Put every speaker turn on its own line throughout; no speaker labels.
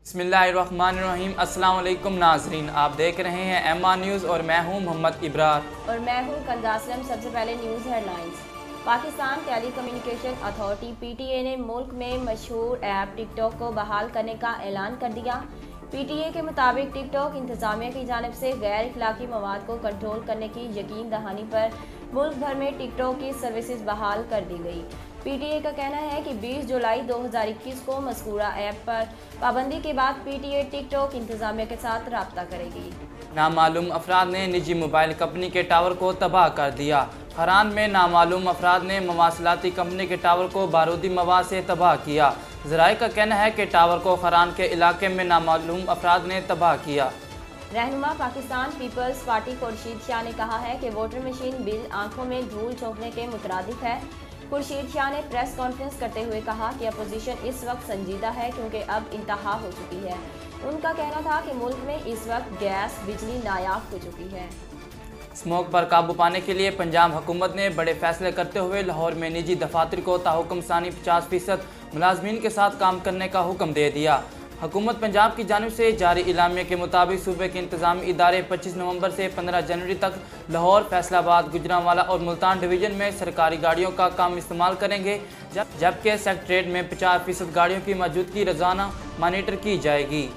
बिस्मिल्लाहिर्रहमानिर्रहीम। अस्सलाम वालेकुम नाजरीन, आप देख रहे हैं MR न्यूज़ और मैं हूं मोहम्मद इब्रार
और मैं हूं कंदासलम। सबसे पहले news headlines. Pakistan telecommunication authority PTA ने मुल्क में मशहूर ऐप टिकटॉक को बहाल करने का ऐलान कर दिया। PTA के मुताबिक टिकटॉक इंतजामिया की जानिब से गैर इखलाकी मवाद को कंट्रोल करने की यकीन दहानी पर मुल्क भर में टिकटॉक की सर्विसेज बहाल कर दी गई। PTA का कहना है कि 20 जुलाई 2021 को मज़कूरा ऐप पर पाबंदी के बाद PTA टिकटॉक इंतजामिया के साथ रब्ता करेगी।
नामालूम अफराद ने निजी मोबाइल कंपनी के टावर को तबाह कर दिया। हरान में नामालूम अफराद ने मवासलाती कंपनी के टावर को बारूदी मवाद से तबाह किया। ज़राए का कहना है कि टावर को हरान के इलाके में नामालूम अफराद ने तबाह किया।
रहनुमा पाकिस्तान पीपल्स पार्टी खुर्शीद शाह ने कहा है कि वोटर मशीन बिल आंखों में धूल झोंकने के मुतरादिफ है। खुर्शीद शाह ने प्रेस कॉन्फ्रेंस करते हुए कहा कि अपोजिशन इस वक्त संजीदा है क्योंकि अब इंतहा हो चुकी है। उनका कहना था कि मुल्क में इस वक्त गैस बिजली नायाब हो चुकी है।
स्मोक पर काबू पाने के लिए पंजाब हुकूमत ने बड़े फैसले करते हुए लाहौर में निजी दफातर को ताहुकुम सानी 50% मुलाजमीन के साथ काम करने का हुक्म दे दिया। हुकूमत पंजाब की जानिब से जारी इलामिया के मुताबिक सूबे के इंतजामी इदारे 25 नवंबर से 15 जनवरी तक लाहौर, फैसलाबाद, गुजरांवाला और मुल्तान डिवीज़न में सरकारी गाड़ियों का काम इस्तेमाल करेंगे, जबकि सेक्रेटरीट में 50% गाड़ियों की मौजूदगी रोज़ाना मॉनिटर की जाएगी।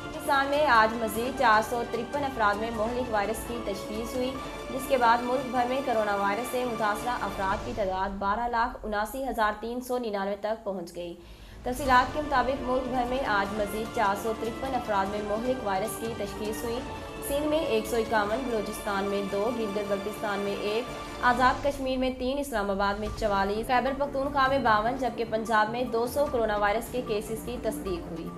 पाकिस्तान में आज मजीद 453 अफराद में मोहलिक वायरस की तशखीस हुई, जिसके बाद मुल्क भर में कोरोना वायरस से मुतासरा अफराद की तादाद 12,79,399 तक पहुँच गई। तफसीलात के मुताबिक मुल्क भर में आज मजीद 453 अफराद में मोहलिक वायरस की तशखीस हुई। सिंध में 151, बलूचिस्तान में 2, गिलगित बल्तिस्तान में 1, आज़ाद कश्मीर में 3, इस्लामाबाद में 44, खैबर पख्तूनख्वा में 52, जबकि पंजाब में 200 कोरोना वायरस के केसेस की तस्दीक हुई।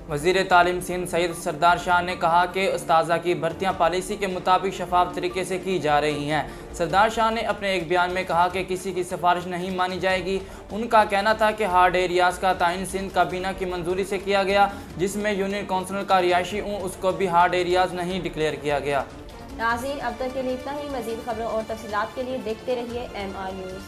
वज़ीर तालीम सिंध सैयद सरदार शाह ने कहा कि उस्ताज़ा की भर्तियाँ पॉलिसी के मुताबिक शफाफ तरीके से की जा रही हैं। सरदार शाह ने अपने एक बयान में कहा कि किसी की सिफारिश नहीं मानी जाएगी। उनका कहना था कि हार्ड एरियाज़ का तयन सिंध काबीना की मंजूरी से किया गया, जिसमें यूनियन काउंसिल का रिहायशी उसको भी हार्ड एरियाज़ नहीं डिक्लेयर किया गया।
नाज़रीन, अब तक के लिए इतना ही। मज़ीद खबरों और तफसीलात के लिए देखते रहिए MR न्यूज़।